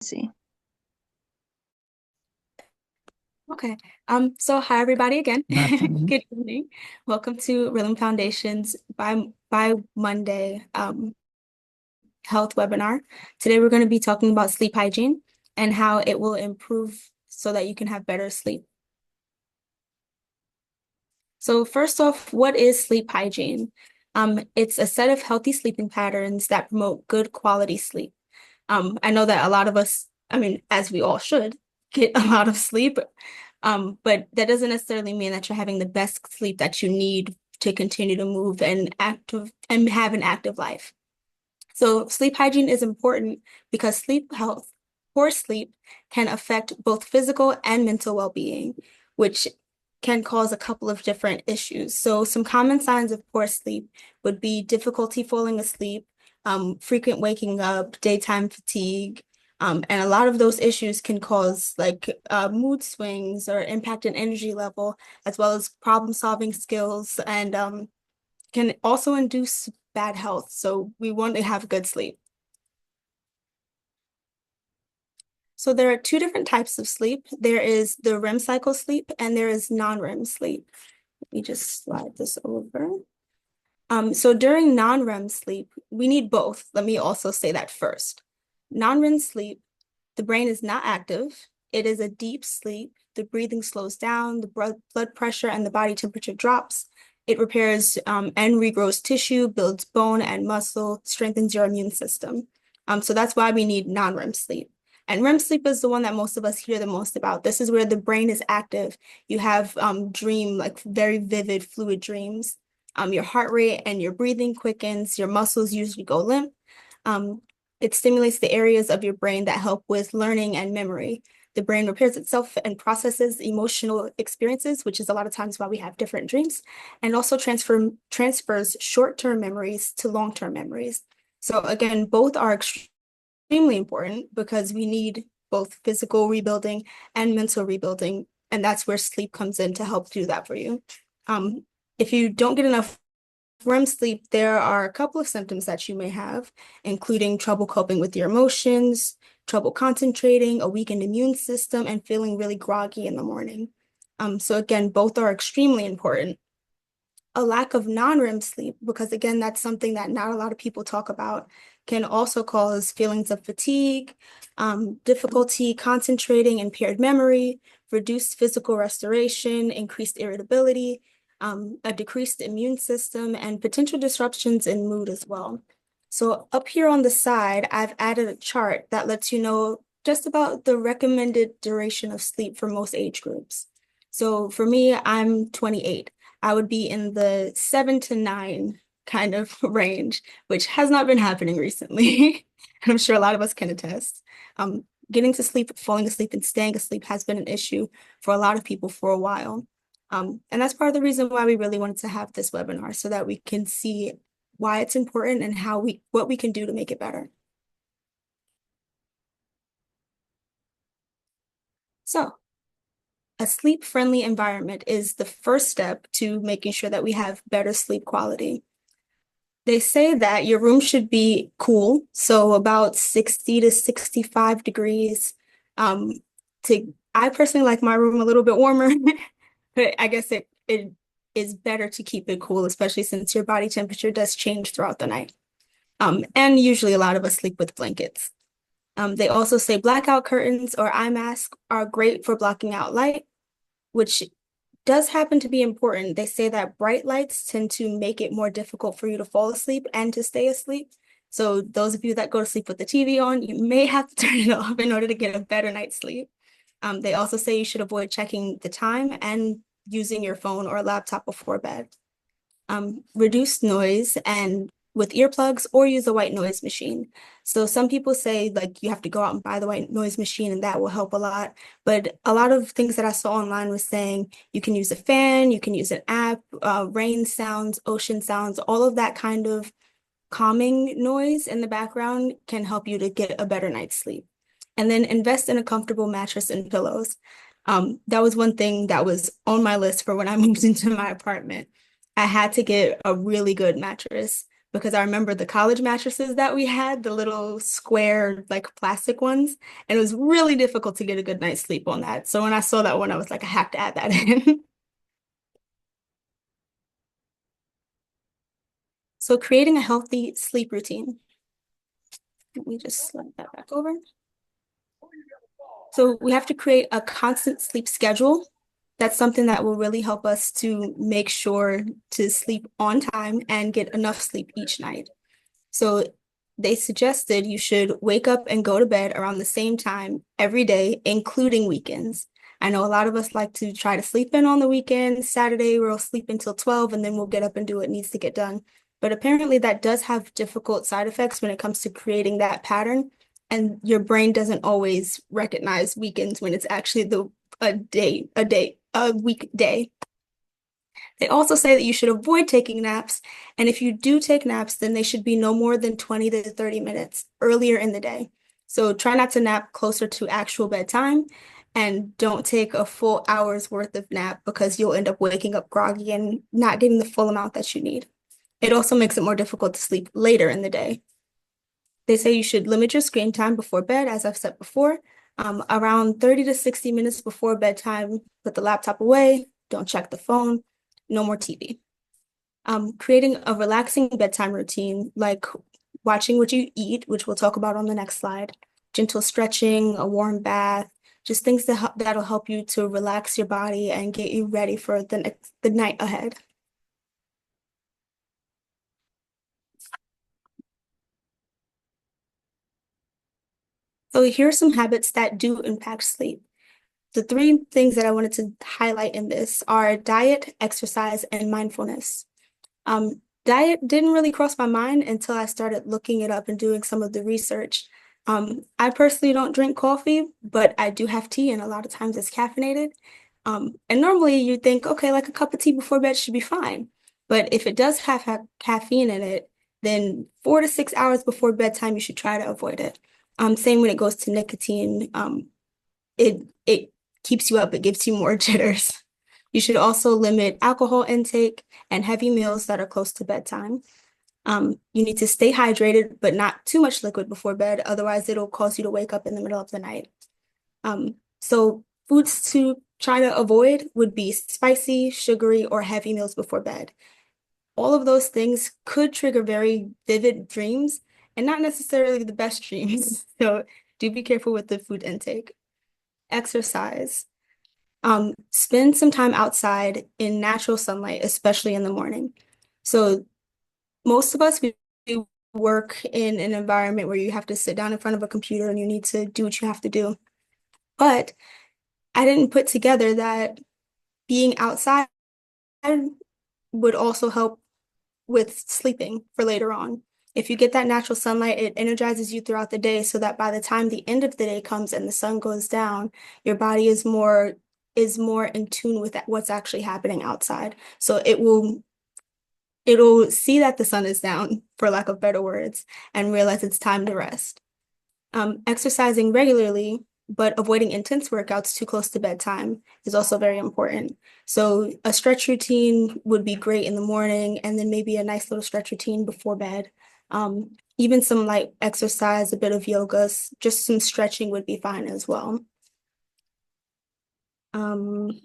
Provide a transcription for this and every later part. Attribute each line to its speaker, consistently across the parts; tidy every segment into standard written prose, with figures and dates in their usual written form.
Speaker 1: See.
Speaker 2: Okay. So hi everybody again.
Speaker 1: Nothing.
Speaker 2: Good evening. Welcome to Rhythm Foundation's by Monday health webinar. Today we're going to be talking about sleep hygiene and how it will improve so that you can have better sleep. So first off, what is sleep hygiene? It's a set of healthy sleeping patterns that promote good quality sleep. I know that a lot of us, I mean, as we all should, get a lot of sleep. But that doesn't necessarily mean that you're having the best sleep that you need to continue to move and have an active life. So sleep hygiene is important because poor sleep can affect both physical and mental well-being, which can cause a couple of different issues. So some common signs of poor sleep would be difficulty falling asleep, frequent waking up, daytime fatigue, and a lot of those issues can cause mood swings or impact an energy level, as well as problem-solving skills, and can also induce bad health. So we want to have good sleep. So there are two different types of sleep. There is the REM cycle sleep and there is non-REM sleep. Let me just slide this over. So during non-REM sleep, we need both. Let me also say that first. Non-REM sleep, the brain is not active. It is a deep sleep. The breathing slows down, the blood pressure and the body temperature drops. It repairs and regrows tissue, builds bone and muscle, strengthens your immune system. So that's why we need non-REM sleep. And REM sleep is the one that most of us hear the most about. This is where the brain is active. You have like very vivid, fluid dreams. Your heart rate and your breathing quickens. Your muscles usually go limp. Um, it stimulates the areas of your brain that help with learning and memory. The brain repairs itself and processes emotional experiences, which is a lot of times why we have different dreams, and also transfers short-term memories to long-term memories. So again, both are extremely important because we need both physical rebuilding and mental rebuilding, and that's where sleep comes in to help do that for you. Um, if you don't get enough REM sleep, there are a couple of symptoms that you may have, including trouble coping with your emotions, trouble concentrating, a weakened immune system, and feeling really groggy in the morning. So again, both are extremely important. A lack of non-REM sleep, because again, that's something that not a lot of people talk about, can also cause feelings of fatigue, difficulty concentrating, impaired memory, reduced physical restoration, increased irritability, a decreased immune system, and potential disruptions in mood as well. So up here on the side, I've added a chart that lets you know just about the recommended duration of sleep for most age groups. So for me, I'm 28. I would be in the 7 to 9 kind of range, which has not been happening recently. And I'm sure a lot of us can attest. Getting to sleep, falling asleep, and staying asleep has been an issue for a lot of people for a while. And that's part of the reason why we really wanted to have this webinar so that we can see why it's important and what we can do to make it better. So, a sleep-friendly environment is the first step to making sure that we have better sleep quality. They say that your room should be cool, so about 60 to 65 degrees. Um, I personally like my room a little bit warmer, but I guess it is better to keep it cool, especially since your body temperature does change throughout the night. And usually a lot of us sleep with blankets. They also say blackout curtains or eye masks are great for blocking out light, which does happen to be important. They say that bright lights tend to make it more difficult for you to fall asleep and to stay asleep. So those of you that go to sleep with the TV on, you may have to turn it off in order to get a better night's sleep. They also say you should avoid checking the time and using your phone or laptop before bed. Reduce noise and with earplugs or use a white noise machine. So some people say like you have to go out and buy the white noise machine and that will help a lot. But a lot of things that I saw online was saying you can use a fan, you can use an app, rain sounds, ocean sounds, all of that kind of calming noise in the background can help you to get a better night's sleep. And then invest in a comfortable mattress and pillows. That was one thing that was on my list for when I moved into my apartment. I had to get a really good mattress because I remember the college mattresses that we had, the little square, like plastic ones, and it was really difficult to get a good night's sleep on that. So when I saw that one, I was like, I have to add that in. So creating a healthy sleep routine. Let me just slide that back over. So we have to create a constant sleep schedule. That's something that will really help us to make sure to sleep on time and get enough sleep each night. So they suggested you should wake up and go to bed around the same time every day, including weekends. I know a lot of us like to try to sleep in on the weekend. Saturday, we'll sleep until 12 and then we'll get up and do what needs to get done. But apparently, that does have difficult side effects when it comes to creating that pattern. And your brain doesn't always recognize weekends when it's actually a weekday. They also say that you should avoid taking naps, and if you do take naps, then they should be no more than 20 to 30 minutes earlier in the day. So try not to nap closer to actual bedtime, and don't take a full hour's worth of nap because you'll end up waking up groggy and not getting the full amount that you need. It also makes it more difficult to sleep later in the day. They say you should limit your screen time before bed, as I've said before, around 30 to 60 minutes before bedtime. Put the laptop away, don't check the phone, no more TV. Creating a relaxing bedtime routine, like watching what you eat, which we'll talk about on the next slide, gentle stretching, a warm bath, just things that'll help you to relax your body and get you ready for the night ahead. So here are some habits that do impact sleep. The three things that I wanted to highlight in this are diet, exercise, and mindfulness. Diet didn't really cross my mind until I started looking it up and doing some of the research. I personally don't drink coffee, but I do have tea, and a lot of times it's caffeinated. And normally you think, okay, like a cup of tea before bed should be fine. But if it does have caffeine in it, then 4 to 6 hours before bedtime, you should try to avoid it. Same when it goes to nicotine. It keeps you up, it gives you more jitters. You should also limit alcohol intake and heavy meals that are close to bedtime. You need to stay hydrated, but not too much liquid before bed, otherwise it'll cause you to wake up in the middle of the night. So foods to try to avoid would be spicy, sugary, or heavy meals before bed. All of those things could trigger very vivid dreams and not necessarily the best dreams. So do be careful with the food intake. Exercise. Spend some time outside in natural sunlight, especially in the morning. So most of us, we work in an environment where you have to sit down in front of a computer and you need to do what you have to do. But I didn't put together that being outside would also help with sleeping for later on. If you get that natural sunlight, it energizes you throughout the day so that by the time the end of the day comes and the sun goes down, your body is more in tune with what's actually happening outside. So it'll see that the sun is down, for lack of better words, and realize it's time to rest. Exercising regularly, but avoiding intense workouts too close to bedtime is also very important. So a stretch routine would be great in the morning, and then maybe a nice little stretch routine before bed. Even some light exercise, a bit of yoga, just some stretching would be fine as well. Um,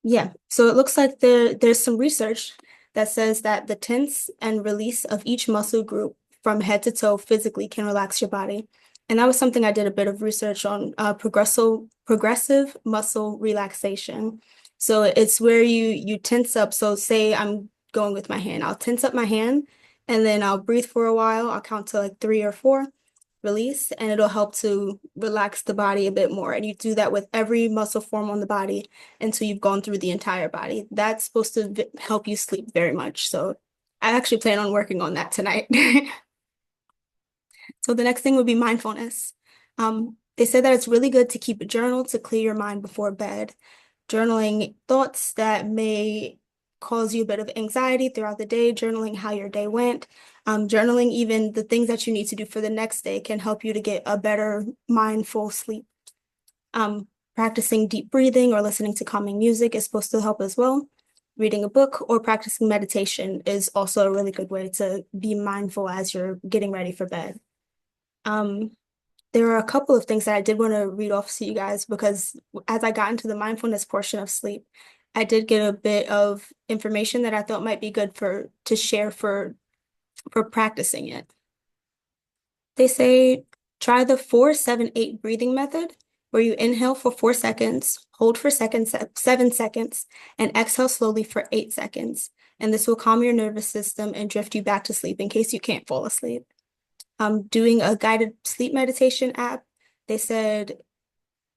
Speaker 2: Yeah, so it looks like there's some research that says that the tense and release of each muscle group from head to toe physically can relax your body. And that was something I did a bit of research on, progressive muscle relaxation. So it's where you tense up. So say I'm going with my hand, I'll tense up my hand and then I'll breathe for a while. I'll count to like 3 or 4, release, and it'll help to relax the body a bit more. And you do that with every muscle form on the body until you've gone through the entire body. That's supposed to help you sleep very much. So I actually plan on working on that tonight. So the next thing would be mindfulness. They said that it's really good to keep a journal to clear your mind before bed. Journaling thoughts that may cause you a bit of anxiety throughout the day, journaling how your day went, journaling even the things that you need to do for the next day can help you to get a better mindful sleep. Practicing deep breathing or listening to calming music is supposed to help as well. reading a book or practicing meditation is also a really good way to be mindful as you're getting ready for bed. Um, there are a couple of things that I did want to read off to you guys because as I got into the mindfulness portion of sleep, I did get a bit of information that I thought might be good for to share for practicing it. They say try the 4-7-8 breathing method, where you inhale for 4 seconds, hold for 7 seconds, and exhale slowly for 8 seconds. And this will calm your nervous system and drift you back to sleep in case you can't fall asleep. Doing a guided sleep meditation app, they said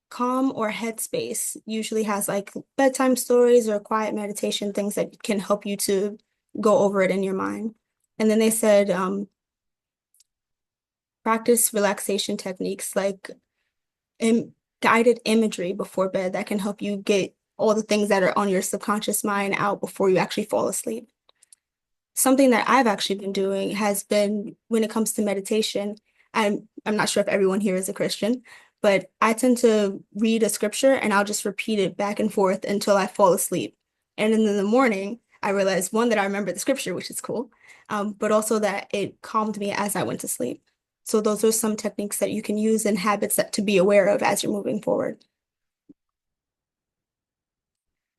Speaker 2: Calm or Headspace usually has like bedtime stories or quiet meditation things that can help you to go over it in your mind. And then they said practice relaxation techniques like guided imagery before bed that can help you get all the things that are on your subconscious mind out before you actually fall asleep. Something that I've actually been doing has been when it comes to meditation. I'm not sure if everyone here is a Christian, but I tend to read a scripture and I'll just repeat it back and forth until I fall asleep. And then in the morning, I realized one that I remember the scripture, which is cool, but also that it calmed me as I went to sleep. So those are some techniques that you can use and habits that to be aware of as you're moving forward.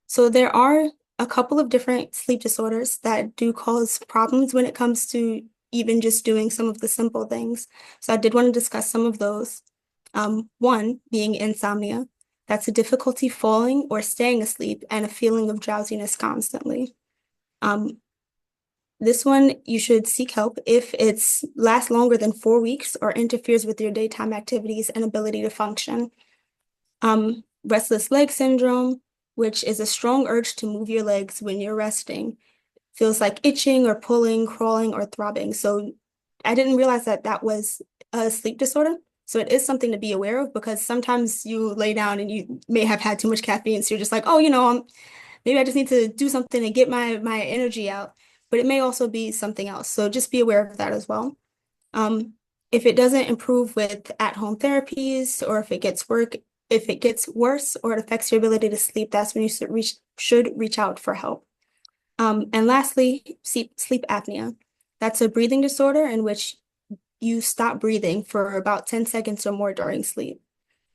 Speaker 2: So there are a couple of different sleep disorders that do cause problems when it comes to even just doing some of the simple things. So I did want to discuss some of those. One being insomnia. That's a difficulty falling or staying asleep and a feeling of drowsiness constantly. Um, this one, you should seek help if it's lasts longer than 4 weeks or interferes with your daytime activities and ability to function. Restless leg syndrome, which is a strong urge to move your legs when you're resting. Feels like itching or pulling, crawling, or throbbing. So I didn't realize that that was a sleep disorder. So it is something to be aware of because sometimes you lay down and you may have had too much caffeine. So you're just like, oh, maybe I just need to do something to get my energy out. But it may also be something else. So just be aware of that as well. Um, if it doesn't improve with at-home therapies, or if it gets worse or it affects your ability to sleep, that's when you should reach out for help. And lastly, sleep apnea. That's a breathing disorder in which you stop breathing for about 10 seconds or more during sleep.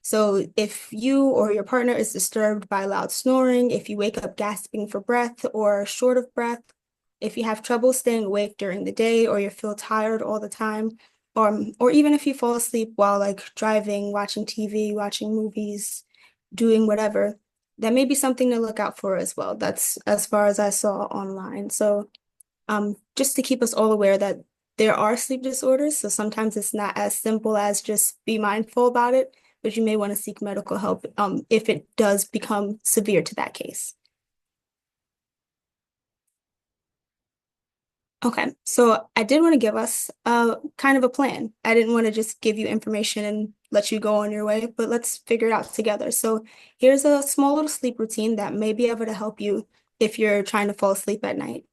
Speaker 2: So if you or your partner is disturbed by loud snoring, if you wake up gasping for breath or short of breath, if you have trouble staying awake during the day or you feel tired all the time, or even if you fall asleep while like driving, watching TV, watching movies, doing whatever, that may be something to look out for as well. That's as far as I saw online. So just to keep us all aware that there are sleep disorders, so sometimes it's not as simple as just be mindful about it, but you may want to seek medical help if it does become severe to that case. Okay, so I did want to give us kind of a plan. I didn't want to just give you information and let you go on your way, but let's figure it out together. So here's a small little sleep routine that may be able to help you if you're trying to fall asleep at night.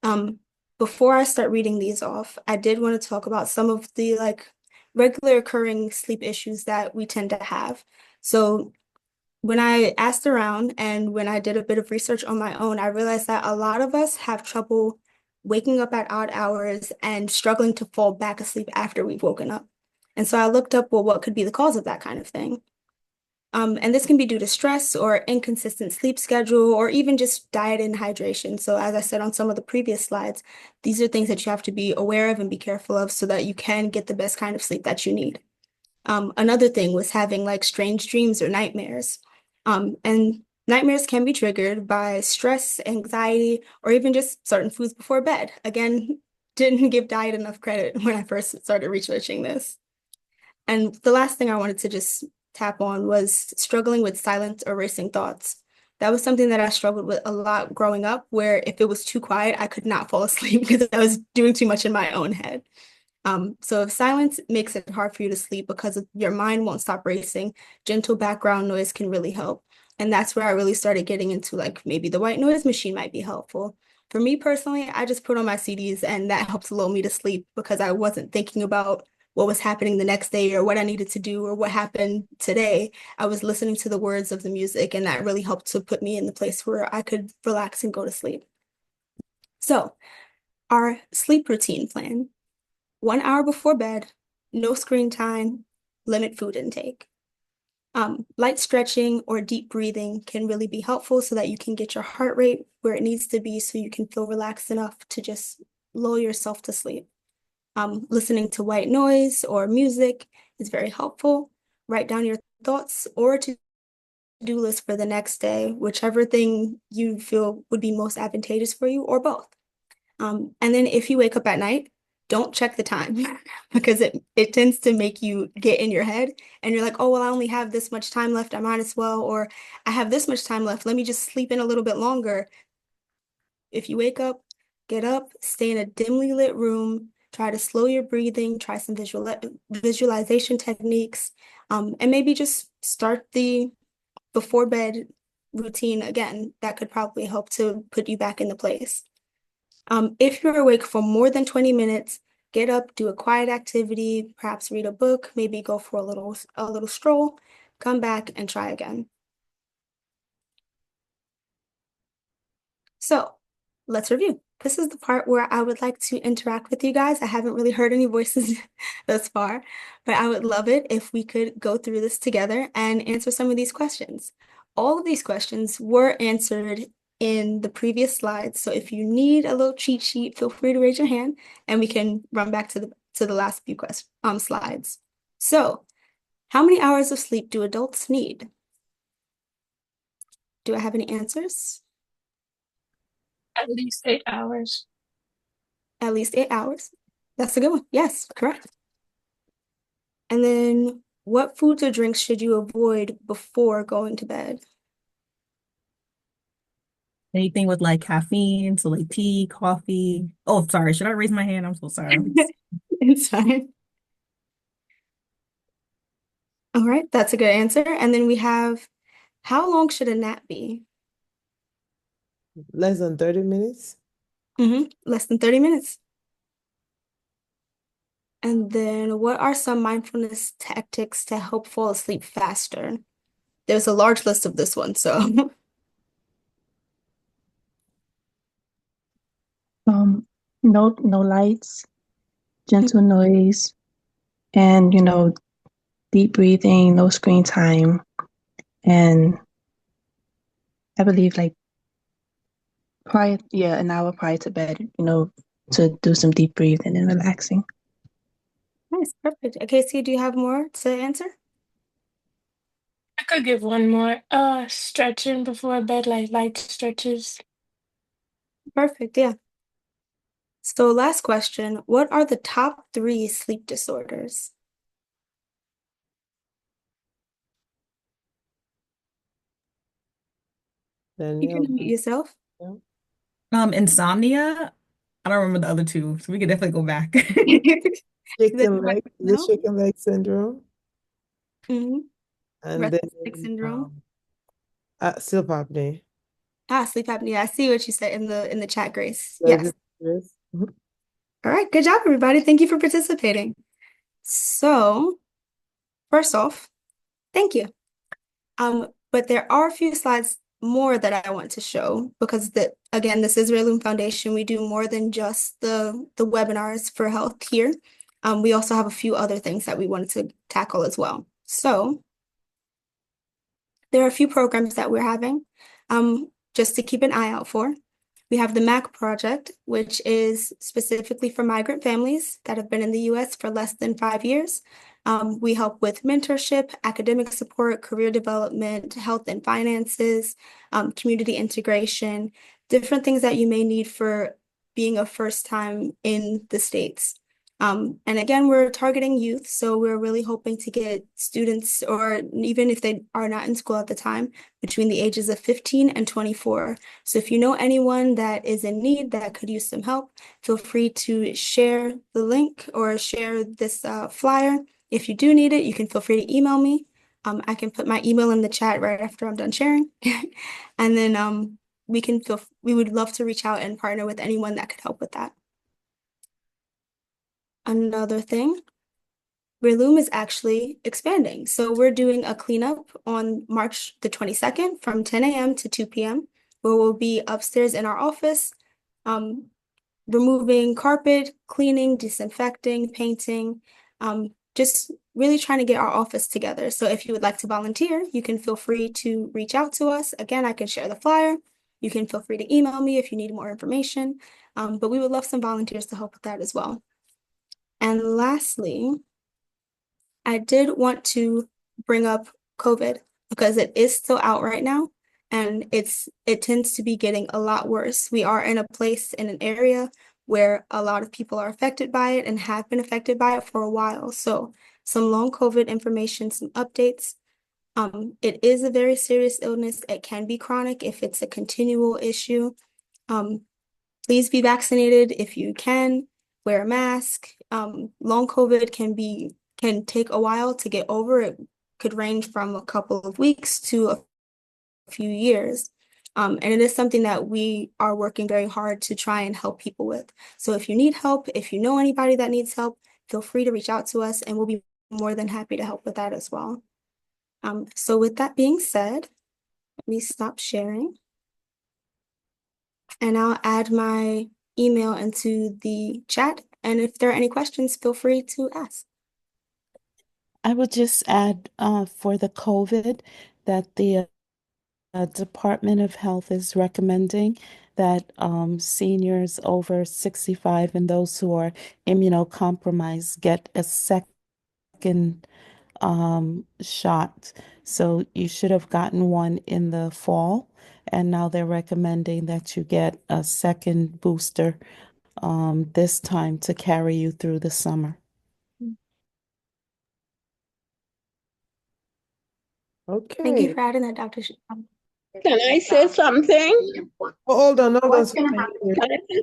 Speaker 2: Um, Before I start reading these off, I did want to talk about some of the like regular occurring sleep issues that we tend to have. So when I asked around and when I did a bit of research on my own, I realized that a lot of us have trouble waking up at odd hours and struggling to fall back asleep after we've woken up. And so I looked up, well, what could be the cause of that kind of thing? And this can be due to stress or inconsistent sleep schedule or even just diet and hydration. So as I said on some of the previous slides, these are things that you have to be aware of and be careful of so that you can get the best kind of sleep that you need. Another thing was having like strange dreams or nightmares. And nightmares can be triggered by stress, anxiety, or even just certain foods before bed. Again, didn't give diet enough credit when I first started researching this. And the last thing I wanted to just tap on was struggling with silent or racing thoughts. That was something that I struggled with a lot growing up, where if it was too quiet, I could not fall asleep because I was doing too much in my own head. So if silence makes it hard for you to sleep because your mind won't stop racing, gentle background noise can really help. And that's where I really started getting into like maybe the white noise machine might be helpful. For me personally, I just put on my CDs and that helps lull me to sleep because I wasn't thinking about what was happening the next day or what I needed to do or what happened today. I was listening to the words of the music, and that really helped to put me in the place where I could relax and go to sleep. So, our sleep routine plan: 1 hour before bed, no screen time, limit food intake. Light stretching or deep breathing can really be helpful so that you can get your heart rate where it needs to be so you can feel relaxed enough to just lull yourself to sleep. Listening to white noise or music is very helpful. Write down your thoughts or to-do list for the next day, whichever thing you feel would be most advantageous for you, or both. And then if you wake up at night, don't check the time because it tends to make you get in your head and you're like, oh, well, I only have this much time left. I might as well, or I have this much time left. Let me just sleep in a little bit longer. If you wake up, get up, stay in a dimly lit room, try to slow your breathing, try some visualization techniques, and maybe just start the before bed routine again. That could probably help to put you back into place. If you're awake for more than 20 minutes, get up, do a quiet activity, perhaps read a book, maybe go for a little stroll, come back and try again. So let's review. This is the part where I would like to interact with you guys. I haven't really heard any voices thus far, but I would love it if we could go through this together and answer some of these questions. All of these questions were answered in the previous slides. So if you need a little cheat sheet, feel free to raise your hand and we can run back to the last few slides. So, how many hours of sleep do adults need? Do I have any answers?
Speaker 1: At least 8 hours.
Speaker 2: At least 8 hours. That's a good one. Yes, correct. And then what foods or drinks should you avoid before going to bed?
Speaker 3: Anything with like caffeine, so like tea, coffee. Oh, sorry. Should I raise my hand? I'm so sorry.
Speaker 2: It's fine. All right, that's a good answer. And then we have, how long should a nap be?
Speaker 4: Less than 30 minutes.
Speaker 2: Less than 30 minutes. And then what are some mindfulness tactics to help fall asleep faster? There's a large list of this one, so
Speaker 1: Um, no lights, gentle noise, and deep breathing, no screen time, and I believe like an hour prior to bed, to do some deep breathing and relaxing.
Speaker 2: nice, perfect. Okay, so do you have more to answer?
Speaker 5: I could give one more. Stretching before bed, like light stretches.
Speaker 2: Perfect, yeah. So last question, what are the top three sleep disorders? You can
Speaker 4: Daniel.
Speaker 2: unmute yourself.
Speaker 4: Yeah.
Speaker 3: Insomnia. I don't remember the other two, so we could definitely go back.
Speaker 2: Is it
Speaker 4: Shaken
Speaker 2: too much
Speaker 4: leg, the
Speaker 2: now?
Speaker 4: shaken leg syndrome,
Speaker 2: Mm-hmm.
Speaker 4: and
Speaker 2: Restless leg
Speaker 4: then
Speaker 2: syndrome.
Speaker 4: sleep apnea.
Speaker 2: Sleep apnea. I see what you said in the chat, Grace.
Speaker 4: Does
Speaker 2: Yes.
Speaker 4: it exist?
Speaker 2: All right, good job, everybody. Thank you for participating. So, first off, thank you. But there are a few slides more that I want to show because again, this is Heirloom Foundation. We do more than just the webinars for health here. We also have a few other things that we wanted to tackle as well. So there are a few programs that we're having just to keep an eye out for. We have the MAC project, which is specifically for migrant families that have been in the US for less than 5 years. We help with mentorship, academic support, career development, health and finances, community integration, different things that you may need for being a first time in the States. And again, we're targeting youth, so we're really hoping to get students, or even if they are not in school at the time, between the ages of 15 and 24. So if you know anyone that is in need that could use some help, feel free to share the link or share this flyer. If you do need it, you can feel free to email me. I can put my email in the chat right after I'm done sharing. And then we would love to reach out and partner with anyone that could help with that. Another thing, Breloom is actually expanding. So we're doing a cleanup on March the 22nd from 10 a.m. to 2 p.m., where we'll be upstairs in our office, removing carpet, cleaning, disinfecting, painting, just really trying to get our office together. So if you would like to volunteer, you can feel free to reach out to us. Again, I can share the flyer. You can feel free to email me if you need more information. But we would love some volunteers to help with that as well. And lastly, I did want to bring up COVID because it is still out right now and it tends to be getting a lot worse. We are in a place in an area where a lot of people are affected by it and have been affected by it for a while. So some long COVID information, some updates. It is a very serious illness. It can be chronic if it's a continual issue. Please be vaccinated if you can. Wear a mask. Long COVID can take a while to get over. It could range from a couple of weeks to a few years. And it is something that we are working very hard to try and help people with. So if you need help, if you know anybody that needs help, feel free to reach out to us and we'll be more than happy to help with that as well. So with that being said, let me stop sharing. And I'll add my email into the chat. And if there are any questions, feel free to ask.
Speaker 6: I would just add for the COVID that the Department of Health is recommending that seniors over 65 and those who are immunocompromised get a second shot. So you should have gotten one in the fall, and now they're recommending that you get a second booster this time to carry you through the summer.
Speaker 2: Thank you
Speaker 4: Okay.
Speaker 2: for adding that, Dr.
Speaker 7: Can I say something?
Speaker 4: Oh, hold on,
Speaker 7: What's
Speaker 4: so
Speaker 7: gonna
Speaker 4: I
Speaker 7: happen?
Speaker 4: hear.
Speaker 7: Can I say